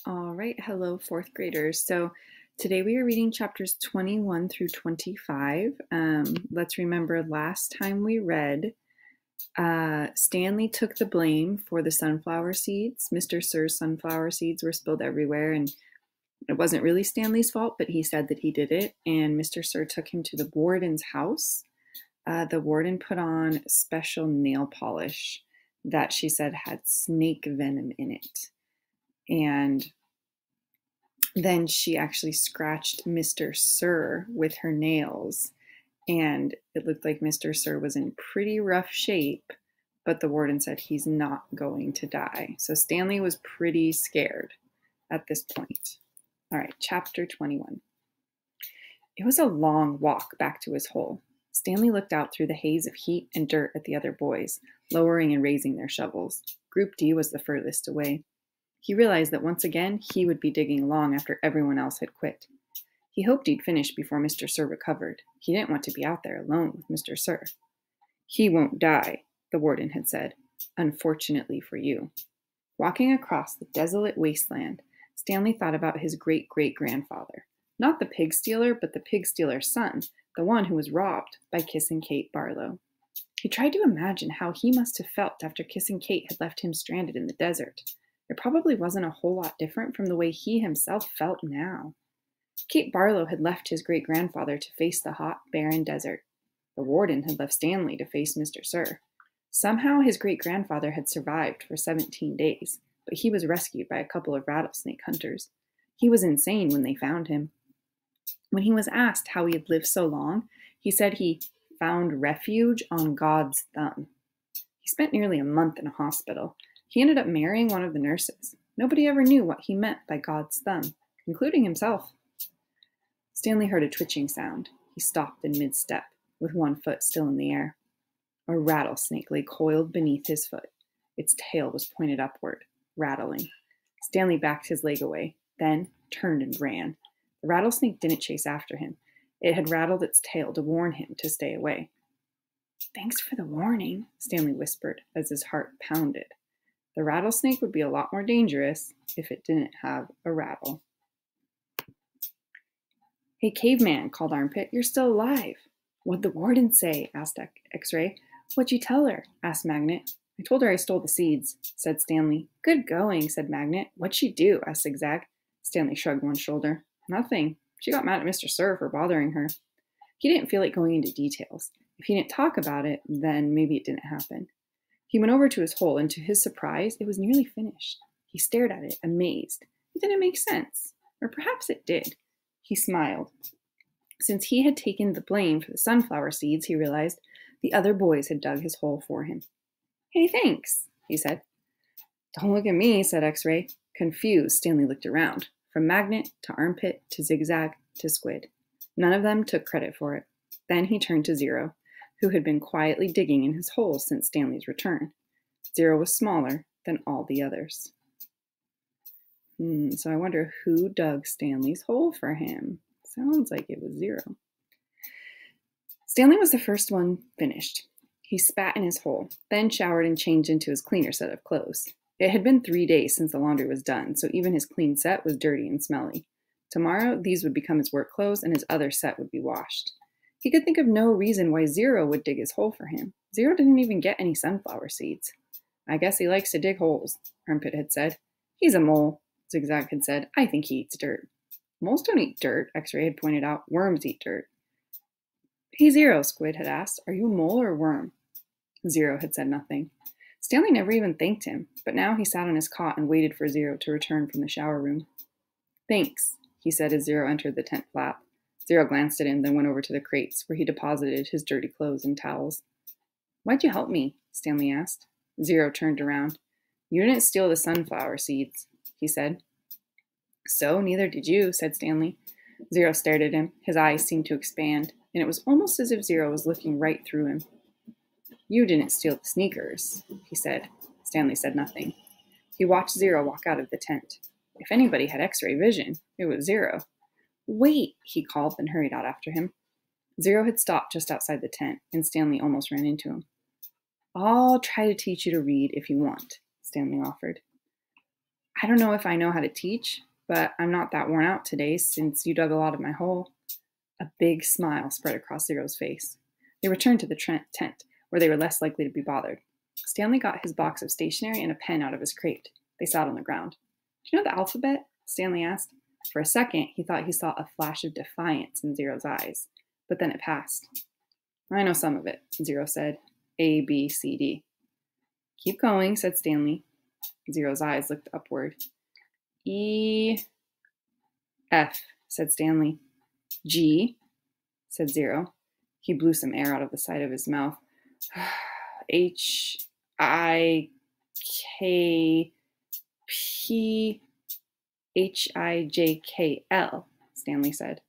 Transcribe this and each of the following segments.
All right, hello, fourth graders. So today we are reading chapters 21 through 25. Let's remember last time we read, Stanley took the blame for the sunflower seeds. Mr. Sir's sunflower seeds were spilled everywhere, and it wasn't really Stanley's fault, but he said that he did it, and Mr. Sir took him to the warden's house. The warden put on special nail polish that she said had snake venom in it. And then she actually scratched Mr. Sir with her nails, and it looked like Mr. Sir was in pretty rough shape, but the warden said he's not going to die. So Stanley was pretty scared at this point. All right, chapter 21. It was a long walk back to his hole. Stanley looked out through the haze of heat and dirt at the other boys, lowering and raising their shovels. Group D was the furthest away. He realized that once again, he would be digging along after everyone else had quit. He hoped he'd finish before Mr. Sir recovered. He didn't want to be out there alone with Mr. Sir. "He won't die," the warden had said, "unfortunately for you." Walking across the desolate wasteland, Stanley thought about his great-great-grandfather. Not the pig stealer, but the pig stealer's son, the one who was robbed by Kissing Kate Barlow. He tried to imagine how he must have felt after Kissing Kate had left him stranded in the desert. It probably wasn't a whole lot different from the way he himself felt now. Kate Barlow had left his great-grandfather to face the hot, barren desert. The warden had left Stanley to face Mr. Sir. Somehow his great-grandfather had survived for 17 days, but he was rescued by a couple of rattlesnake hunters. He was insane when they found him. When he was asked how he had lived so long, he said he found refuge on God's thumb. He spent nearly a month in a hospital. He ended up marrying one of the nurses. Nobody ever knew what he meant by God's thumb, including himself. Stanley heard a twitching sound. He stopped in mid-step, with one foot still in the air. A rattlesnake lay coiled beneath his foot. Its tail was pointed upward, rattling. Stanley backed his leg away, then turned and ran. The rattlesnake didn't chase after him. It had rattled its tail to warn him to stay away. "Thanks for the warning," Stanley whispered as his heart pounded. The rattlesnake would be a lot more dangerous if it didn't have a rattle. "Hey, caveman," called Armpit, "you're still alive." "What'd the warden say?" asked X-Ray. "What'd you tell her?" asked Magnet. "I told her I stole the seeds," said Stanley. "Good going," said Magnet. "What'd she do?" asked Zigzag. Stanley shrugged one shoulder. "Nothing. She got mad at Mr. Sir for bothering her." He didn't feel like going into details. If he didn't talk about it, then maybe it didn't happen. He went over to his hole, and to his surprise, it was nearly finished. He stared at it, amazed. It didn't make sense. Or perhaps it did. He smiled. Since he had taken the blame for the sunflower seeds, he realized the other boys had dug his hole for him. "Hey, thanks," he said. "Don't look at me," said X-Ray. Confused, Stanley looked around, from Magnet to Armpit to Zigzag to Squid. None of them took credit for it. Then he turned to Zero, who had been quietly digging in his hole since Stanley's return. Zero was smaller than all the others. So I wonder who dug Stanley's hole for him. Sounds like it was Zero. Stanley was the first one finished. He spat in his hole, then showered and changed into his cleaner set of clothes. It had been 3 days since the laundry was done, so even his clean set was dirty and smelly. Tomorrow, these would become his work clothes, and his other set would be washed. He could think of no reason why Zero would dig his hole for him. Zero didn't even get any sunflower seeds. "I guess he likes to dig holes," Armpit had said. "He's a mole," Zigzag had said. "I think he eats dirt." "Moles don't eat dirt," X-Ray had pointed out. "Worms eat dirt." "Hey, Zero," Squid had asked. "Are you a mole or a worm?" Zero had said nothing. Stanley never even thanked him, but now he sat on his cot and waited for Zero to return from the shower room. "Thanks," he said as Zero entered the tent flap. Zero glanced at him, then went over to the crates, where he deposited his dirty clothes and towels. "Why'd you help me?" Stanley asked. Zero turned around. "You didn't steal the sunflower seeds," he said. "So, neither did you," said Stanley. Zero stared at him. His eyes seemed to expand, and it was almost as if Zero was looking right through him. "You didn't steal the sneakers," he said. Stanley said nothing. He watched Zero walk out of the tent. If anybody had X-ray vision, it was Zero. "Wait," he called, and hurried out after him. Zero had stopped just outside the tent, and Stanley almost ran into him. "I'll try to teach you to read if you want," Stanley offered. I don't know if I know how to teach, but I'm not that worn out today since you dug a lot of my hole. A big smile spread across Zero's face. They returned to the tent, where they were less likely to be bothered. Stanley got his box of stationery and a pen out of his crate. They sat on the ground. Do you know the alphabet? Stanley asked. For a second, he thought he saw a flash of defiance in Zero's eyes, but then it passed. I know some of it, Zero said. A, B, C, D. Keep going, said Stanley. Zero's eyes looked upward. E, F, said Stanley. G, said Zero. He blew some air out of the side of his mouth. H, I, K, P, H, I, J, K, L, Stanley said.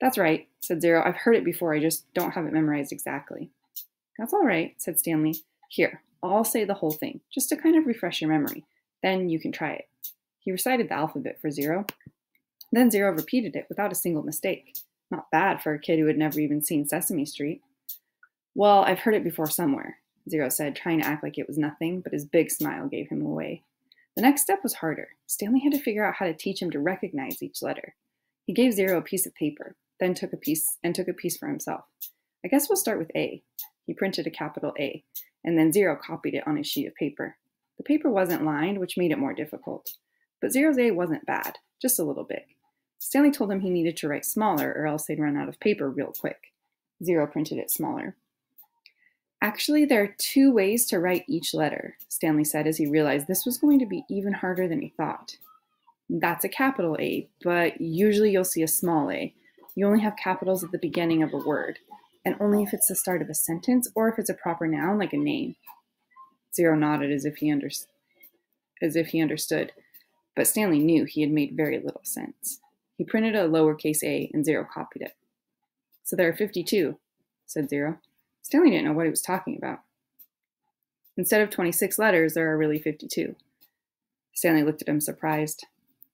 That's right, said Zero. I've heard it before, I just don't have it memorized exactly. That's all right, said Stanley. Here, I'll say the whole thing, just to kind of refresh your memory. Then you can try it. He recited the alphabet for Zero. Then Zero repeated it without a single mistake. Not bad for a kid who had never even seen Sesame Street. Well, I've heard it before somewhere, Zero said, trying to act like it was nothing, but his big smile gave him away. The next step was harder. Stanley had to figure out how to teach him to recognize each letter. He gave Zero a piece of paper, then took a piece for himself. I guess we'll start with A. He printed a capital A, and then Zero copied it on his sheet of paper. The paper wasn't lined, which made it more difficult. But Zero's A wasn't bad, just a little big. Stanley told him he needed to write smaller or else they'd run out of paper real quick. Zero printed it smaller. Actually, there are 2 ways to write each letter, Stanley said as he realized this was going to be even harder than he thought. That's a capital A, but usually you'll see a small a. You only have capitals at the beginning of a word, and only if it's the start of a sentence or if it's a proper noun like a name. Zero nodded as if he understood, but Stanley knew he had made very little sense. He printed a lowercase a and Zero copied it. So there are 52, said Zero. Stanley didn't know what he was talking about. Instead of 26 letters, there are really 52. Stanley looked at him surprised.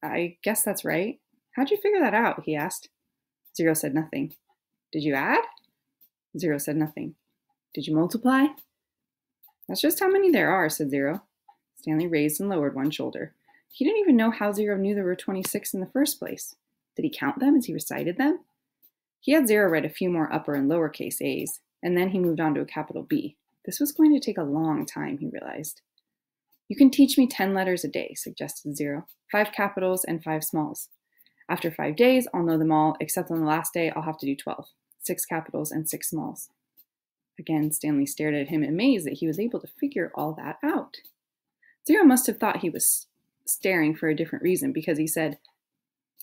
I guess that's right. How'd you figure that out? He asked. Zero said nothing. Did you add? Zero said nothing. Did you multiply? That's just how many there are, said Zero. Stanley raised and lowered one shoulder. He didn't even know how Zero knew there were 26 in the first place. Did he count them as he recited them? He had Zero write a few more upper and lowercase a's, and then he moved on to a capital B. This was going to take a long time, he realized. You can teach me 10 letters a day, suggested Zero. 5 capitals and 5 smalls. After 5 days, I'll know them all, except on the last day, I'll have to do 12. 6 capitals and 6 smalls. Again, Stanley stared at him amazed that he was able to figure all that out. Zero must have thought he was staring for a different reason because he said,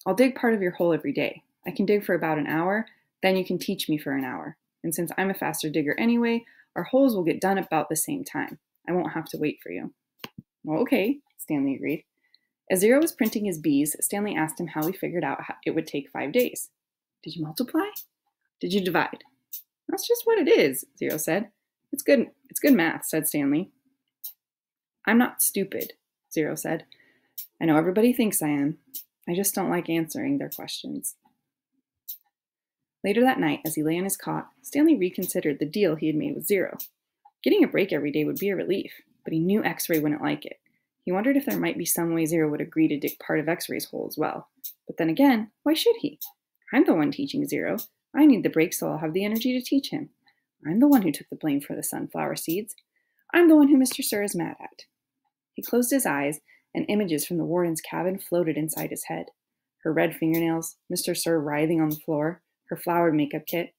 I'll dig part of your hole every day. I can dig for about an hour, then you can teach me for an hour. And since I'm a faster digger anyway, our holes will get done about the same time. I won't have to wait for you. Well, okay, Stanley agreed. As Zero was printing his B's, Stanley asked him how he figured out it would take 5 days. Did you multiply? Did you divide? That's just what it is, Zero said. It's good math, said Stanley. I'm not stupid, Zero said. I know everybody thinks I am. I just don't like answering their questions. Later that night, as he lay on his cot, Stanley reconsidered the deal he had made with Zero. Getting a break every day would be a relief, but he knew X-Ray wouldn't like it. He wondered if there might be some way Zero would agree to dig part of X-Ray's hole as well. But then again, why should he? I'm the one teaching Zero. I need the break so I'll have the energy to teach him. I'm the one who took the blame for the sunflower seeds. I'm the one who Mr. Sir is mad at. He closed his eyes, and images from the warden's cabin floated inside his head. Her red fingernails, Mr. Sir writhing on the floor, her flowered makeup kit.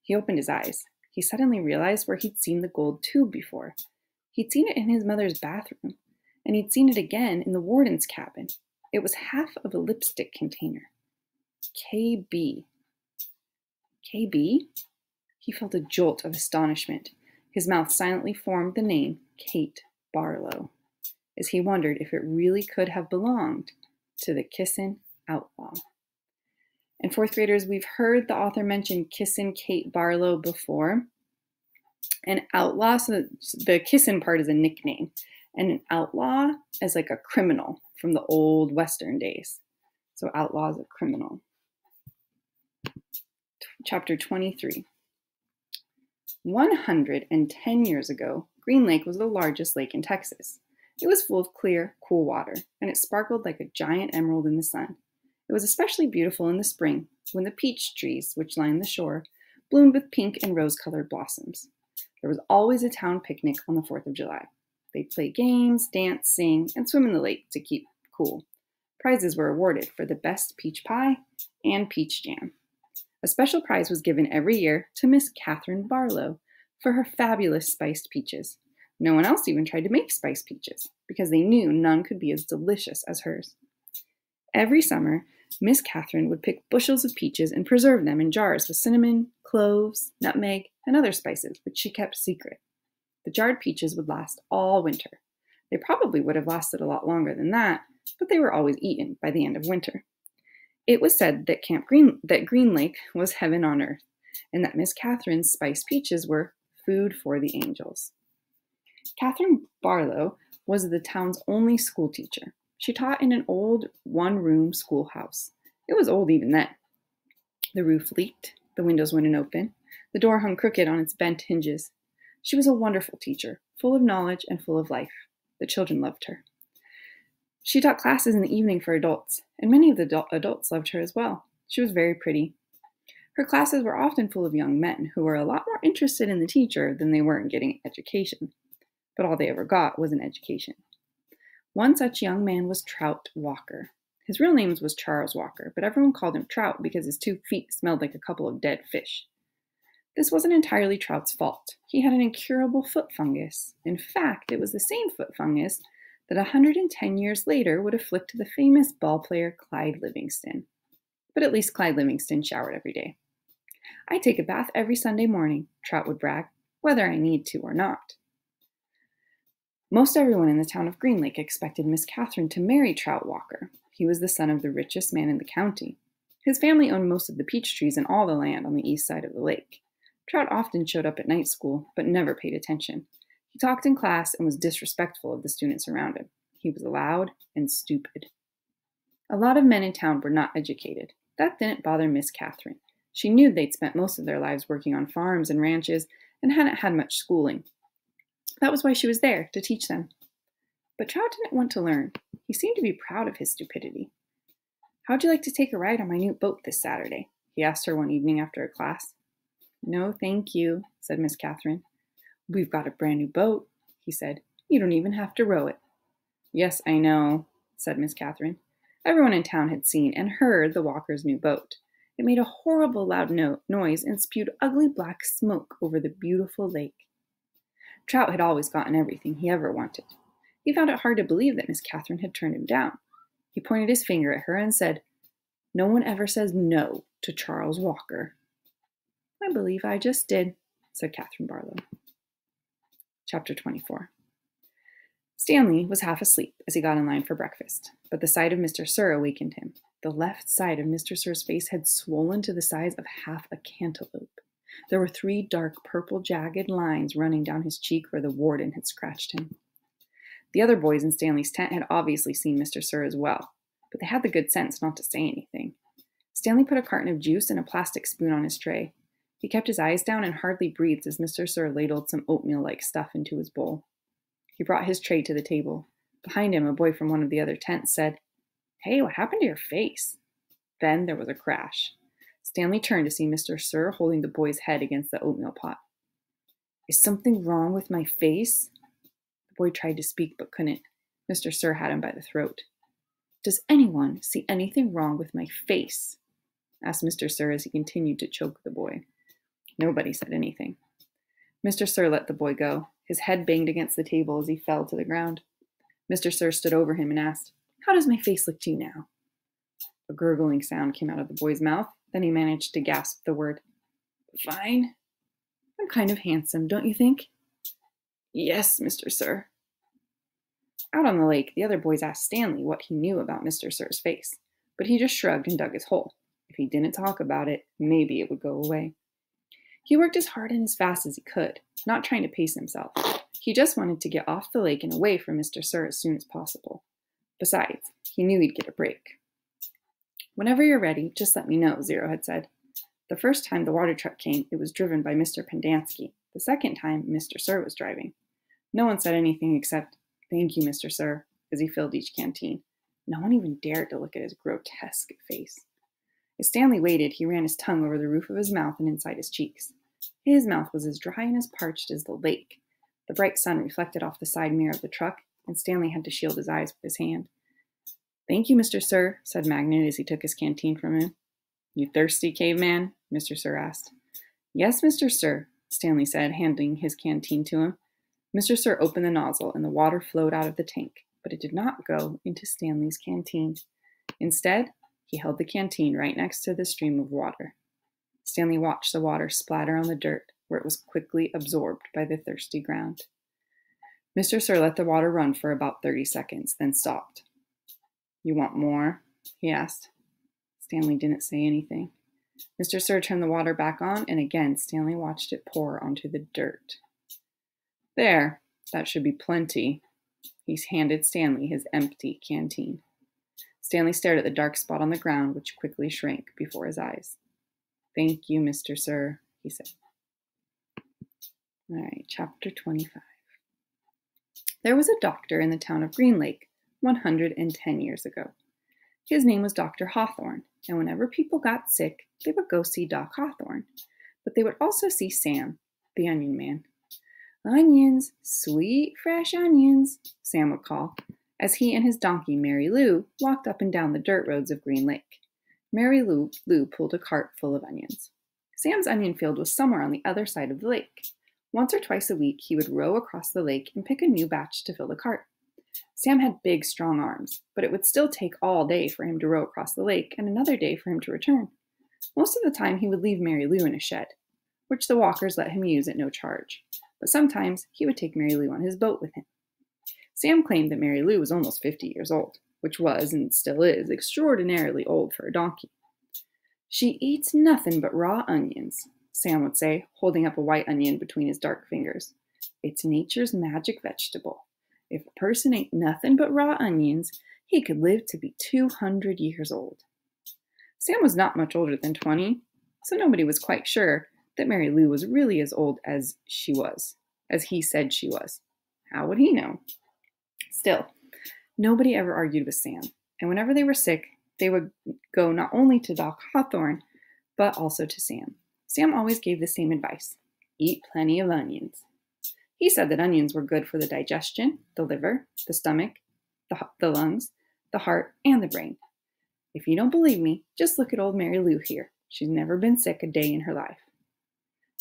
He opened his eyes. He suddenly realized where he'd seen the gold tube before. He'd seen it in his mother's bathroom, and he'd seen it again in the warden's cabin. It was half of a lipstick container. KB. KB? He felt a jolt of astonishment. His mouth silently formed the name Kate Barlow, as he wondered if it really could have belonged to the Kissin' Outlaw. And 4th graders, we've heard the author mention Kissin' Kate Barlow before. An outlaw, so the Kissin' part is a nickname, and an outlaw is like a criminal from the old Western days. So outlaw is a criminal. Chapter 23. 110 years ago, Green Lake was the largest lake in Texas. It was full of clear, cool water, and it sparkled like a giant emerald in the sun. It was especially beautiful in the spring, when the peach trees, which lined the shore, bloomed with pink and rose-colored blossoms. There was always a town picnic on the 4th of July. They'd play games, dance, sing, and swim in the lake to keep cool. Prizes were awarded for the best peach pie and peach jam. A special prize was given every year to Miss Catherine Barlow for her fabulous spiced peaches. No one else even tried to make spiced peaches because they knew none could be as delicious as hers. Every summer, Miss Catherine would pick bushels of peaches and preserve them in jars with cinnamon, cloves, nutmeg, and other spices, which she kept secret. The jarred peaches would last all winter. They probably would have lasted a lot longer than that, but they were always eaten by the end of winter. It was said that Green Lake was heaven on earth, and that Miss Catherine's spiced peaches were food for the angels. Catherine Barlow was the town's only school teacher. She taught in an old one-room schoolhouse. It was old even then. The roof leaked, the windows wouldn't open, the door hung crooked on its bent hinges. She was a wonderful teacher, full of knowledge and full of life. The children loved her. She taught classes in the evening for adults, and many of the adults loved her as well. She was very pretty. Her classes were often full of young men who were a lot more interested in the teacher than they were in getting education. But all they ever got was an education. One such young man was Trout Walker. His real name was Charles Walker, but everyone called him Trout because his 2 feet smelled like a couple of dead fish. This wasn't entirely Trout's fault. He had an incurable foot fungus. In fact, it was the same foot fungus that 110 years later would afflict the famous ballplayer Clyde Livingston. But at least Clyde Livingston showered every day. "I take a bath every Sunday morning," Trout would brag, "whether I need to or not." Most everyone in the town of Green Lake expected Miss Catherine to marry Trout Walker. He was the son of the richest man in the county. His family owned most of the peach trees and all the land on the east side of the lake. Trout often showed up at night school, but never paid attention. He talked in class and was disrespectful of the students around him. He was loud and stupid. A lot of men in town were not educated. That didn't bother Miss Catherine. She knew they'd spent most of their lives working on farms and ranches and hadn't had much schooling. That was why she was there, to teach them. But Trout didn't want to learn. He seemed to be proud of his stupidity. "How'd you like to take a ride on my new boat this Saturday?" he asked her one evening after a class. "No, thank you," said Miss Catherine. "We've got a brand new boat," he said. "You don't even have to row it." "Yes, I know," said Miss Catherine. Everyone in town had seen and heard the Walkers' new boat. It made a horrible loud noise and spewed ugly black smoke over the beautiful lake. Trout had always gotten everything he ever wanted. He found it hard to believe that Miss Catherine had turned him down. He pointed his finger at her and said, "No one ever says no to Charles Walker." "I believe I just did," said Catherine Barlow. Chapter 24. Stanley was half asleep as he got in line for breakfast, but the sight of Mr. Sir awakened him. The left side of Mr. Sir's face had swollen to the size of half a cantaloupe. There were 3 dark purple jagged lines running down his cheek where the warden had scratched him. The other boys in Stanley's tent had obviously seen Mr. Sir as well, but they had the good sense not to say anything. Stanley put a carton of juice and a plastic spoon on his tray. He kept his eyes down and hardly breathed as Mr. Sir ladled some oatmeal-like stuff into his bowl. He brought his tray to the table. Behind him, a boy from one of the other tents said, "Hey, what happened to your face?" Then there was a crash. Stanley turned to see Mr. Sir holding the boy's head against the oatmeal pot. "Is something wrong with my face?" The boy tried to speak but couldn't. Mr. Sir had him by the throat. "Does anyone see anything wrong with my face?" asked Mr. Sir as he continued to choke the boy. Nobody said anything. Mr. Sir let the boy go. His head banged against the table as he fell to the ground. Mr. Sir stood over him and asked, "How does my face look to you now?" A gurgling sound came out of the boy's mouth. Then he managed to gasp the word, "Fine. I'm kind of handsome, don't you think?" "Yes, Mr. Sir." Out on the lake, the other boys asked Stanley what he knew about Mr. Sir's face, but he just shrugged and dug his hole. If he didn't talk about it, maybe it would go away. He worked as hard and as fast as he could, not trying to pace himself. He just wanted to get off the lake and away from Mr. Sir as soon as possible. Besides, he knew he'd get a break. "Whenever you're ready, just let me know," Zero had said. The first time the water truck came, it was driven by Mr. Pendanski. The second time, Mr. Sir was driving. No one said anything except, "Thank you, Mr. Sir," as he filled each canteen. No one even dared to look at his grotesque face. As Stanley waited, he ran his tongue over the roof of his mouth and inside his cheeks. His mouth was as dry and as parched as the lake. The bright sun reflected off the side mirror of the truck, and Stanley had to shield his eyes with his hand. "Thank you, Mr. Sir," said Magnet as he took his canteen from him. "You thirsty, caveman?" Mr. Sir asked. "Yes, Mr. Sir," Stanley said, handing his canteen to him. Mr. Sir opened the nozzle, and the water flowed out of the tank, but it did not go into Stanley's canteen. Instead, he held the canteen right next to the stream of water. Stanley watched the water splatter on the dirt, where it was quickly absorbed by the thirsty ground. Mr. Sir let the water run for about 30 seconds, then stopped. "You want more?" he asked. Stanley didn't say anything. Mr. Sir turned the water back on, and again Stanley watched it pour onto the dirt. "There, that should be plenty." He handed Stanley his empty canteen. Stanley stared at the dark spot on the ground, which quickly shrank before his eyes. "Thank you, Mr. Sir," he said. All right, chapter 25. There was a doctor in the town of Green Lake 110 years ago. His name was Dr. Hawthorne, and whenever people got sick, they would go see Doc Hawthorne. But they would also see Sam, the onion man. "Onions, sweet, fresh onions," Sam would call, as he and his donkey, Mary Lou, walked up and down the dirt roads of Green Lake. Mary Lou pulled a cart full of onions. Sam's onion field was somewhere on the other side of the lake. Once or twice a week, he would row across the lake and pick a new batch to fill the cart. Sam had big, strong arms, but it would still take all day for him to row across the lake and another day for him to return. Most of the time, he would leave Mary Lou in a shed, which the Walkers let him use at no charge. But sometimes he would take Mary Lou on his boat with him. Sam claimed that Mary Lou was almost 50 years old, which was, and still is, extraordinarily old for a donkey. "She eats nothing but raw onions," Sam would say, holding up a white onion between his dark fingers. "It's nature's magic vegetable. If a person ate nothing but raw onions, he could live to be 200 years old." Sam was not much older than 20, so nobody was quite sure that Mary Lou was really as old as he said she was. How would he know? Still, nobody ever argued with Sam, and whenever they were sick, they would go not only to Doc Hawthorne, but also to Sam. Sam always gave the same advice: eat plenty of onions. He said that onions were good for the digestion, the liver, the stomach, the lungs, the heart, and the brain. If you don't believe me, just look at old Mary Lou here. She's never been sick a day in her life.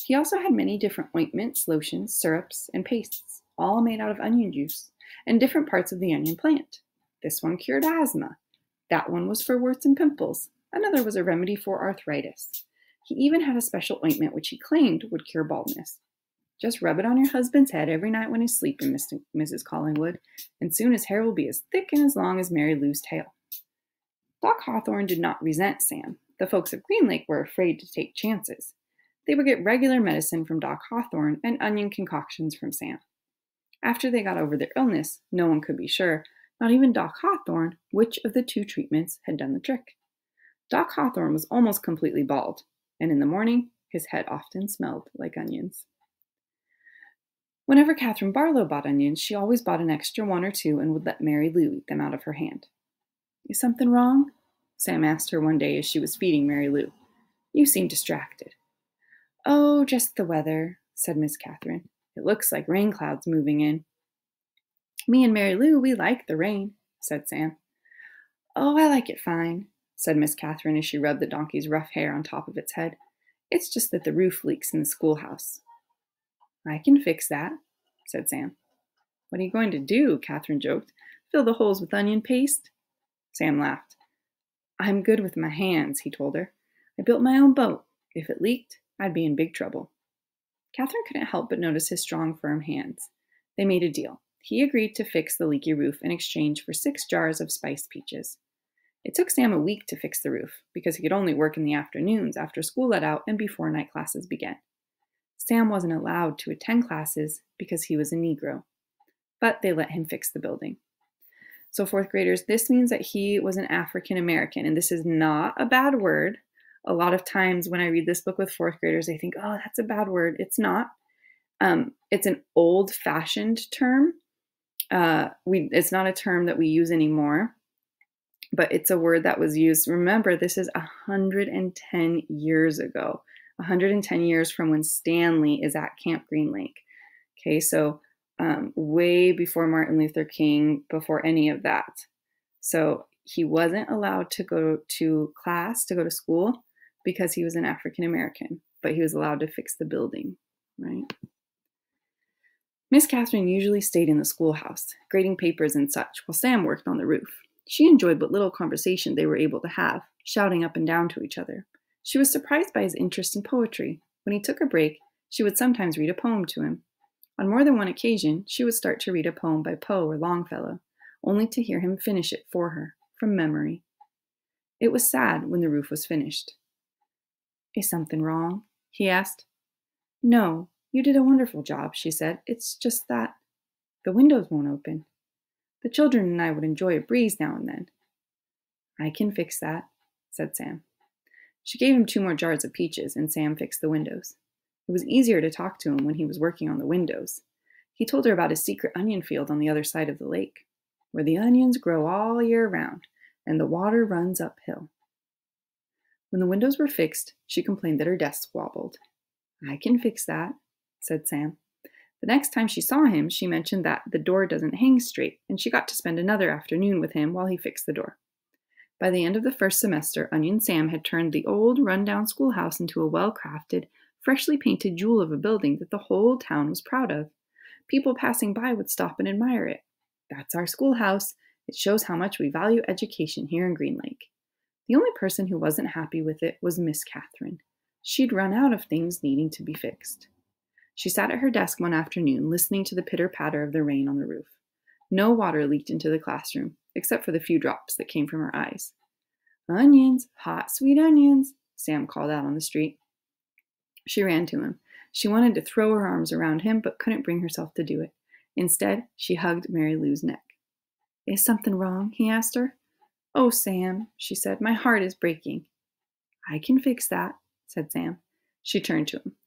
He also had many different ointments, lotions, syrups, and pastes, all made out of onion juice and different parts of the onion plant. This one cured asthma. That one was for warts and pimples. Another was a remedy for arthritis. He even had a special ointment which he claimed would cure baldness. "Just rub it on your husband's head every night when he's sleeping, Mrs. Collingwood, and soon his hair will be as thick and as long as Mary Lou's tail." Doc Hawthorne did not resent Sam. The folks of Green Lake were afraid to take chances. They would get regular medicine from Doc Hawthorne and onion concoctions from Sam. After they got over their illness, no one could be sure, not even Doc Hawthorne, which of the two treatments had done the trick. Doc Hawthorne was almost completely bald, and in the morning, his head often smelled like onions. Whenever Catherine Barlow bought onions, she always bought an extra one or two and would let Mary Lou eat them out of her hand. "Is something wrong?" Sam asked her one day as she was feeding Mary Lou. "You seem distracted." "Oh, just the weather," said Miss Catherine. "It looks like rain clouds moving in." "Me and Mary Lou, we like the rain," said Sam. "Oh, I like it fine," said Miss Catherine as she rubbed the donkey's rough hair on top of its head. "It's just that the roof leaks in the schoolhouse." "I can fix that," said Sam. "What are you going to do?" Catherine joked. "Fill the holes with onion paste?" Sam laughed. "I'm good with my hands," he told her. "I built my own boat. If it leaked, I'd be in big trouble." Catherine couldn't help but notice his strong, firm hands. They made a deal. He agreed to fix the leaky roof in exchange for 6 jars of spiced peaches. It took Sam a week to fix the roof, because he could only work in the afternoons after school let out and before night classes began. Sam wasn't allowed to attend classes because he was a Negro, but they let him fix the building. So 4th graders, this means that he was an African American, and this is not a bad word. A lot of times when I read this book with 4th graders, they think, "Oh, that's a bad word." It's not. It's an old-fashioned term. It's not a term that we use anymore, but it's a word that was used. Remember, this is 110 years ago, 110 years from when Stanley is at Camp Green Lake. Okay, so way before Martin Luther King, before any of that. So he wasn't allowed to go to class, to go to school, because he was an African American, but he was allowed to fix the building, right? Miss Catherine usually stayed in the schoolhouse, grading papers and such, while Sam worked on the roof. She enjoyed what little conversation they were able to have, shouting up and down to each other. She was surprised by his interest in poetry. When he took a break, she would sometimes read a poem to him. On more than one occasion, she would start to read a poem by Poe or Longfellow, only to hear him finish it for her, from memory. It was sad when the roof was finished. "Is something wrong?" he asked. "No, you did a wonderful job," she said. "It's just that the windows won't open. The children and I would enjoy a breeze now and then." "I can fix that," said Sam. She gave him 2 more jars of peaches, and Sam fixed the windows. It was easier to talk to him when he was working on the windows. He told her about his secret onion field on the other side of the lake, where the onions grow all year round, and the water runs uphill. When the windows were fixed, she complained that her desk wobbled. "I can fix that," said Sam. The next time she saw him, she mentioned that the door doesn't hang straight, and she got to spend another afternoon with him while he fixed the door. By the end of the first semester, Onion Sam had turned the old, run-down schoolhouse into a well-crafted, freshly painted jewel of a building that the whole town was proud of. People passing by would stop and admire it. "That's our schoolhouse. It shows how much we value education here in Green Lake." The only person who wasn't happy with it was Miss Catherine. She'd run out of things needing to be fixed. She sat at her desk one afternoon, listening to the pitter-patter of the rain on the roof. No water leaked into the classroom, except for the few drops that came from her eyes. "Onions, hot, sweet onions," Sam called out on the street. She ran to him. She wanted to throw her arms around him, but couldn't bring herself to do it. Instead, she hugged Mary Lou's neck. "Is something wrong?" he asked her. "Oh, Sam," she said, "my heart is breaking." "I can fix that," said Sam. She turned to him.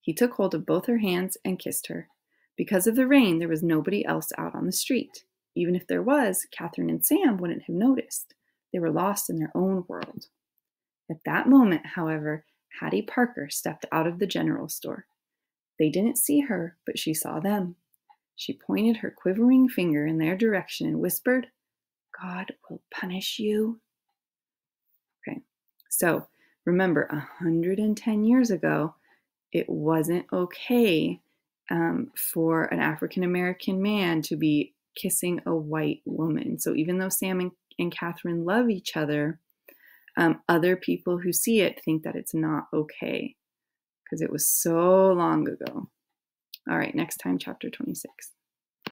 He took hold of both her hands and kissed her. Because of the rain, there was nobody else out on the street. Even if there was, Catherine and Sam wouldn't have noticed. They were lost in their own world. At that moment, however, Hattie Parker stepped out of the general store. They didn't see her, but she saw them. She pointed her quivering finger in their direction and whispered, "God will punish you." Okay, so remember, 110 years ago, it wasn't okay for an African American man to be kissing a white woman. So even though Sam and Catherine love each other, other people who see it think that it's not okay because it was so long ago. All right, next time, chapter 26.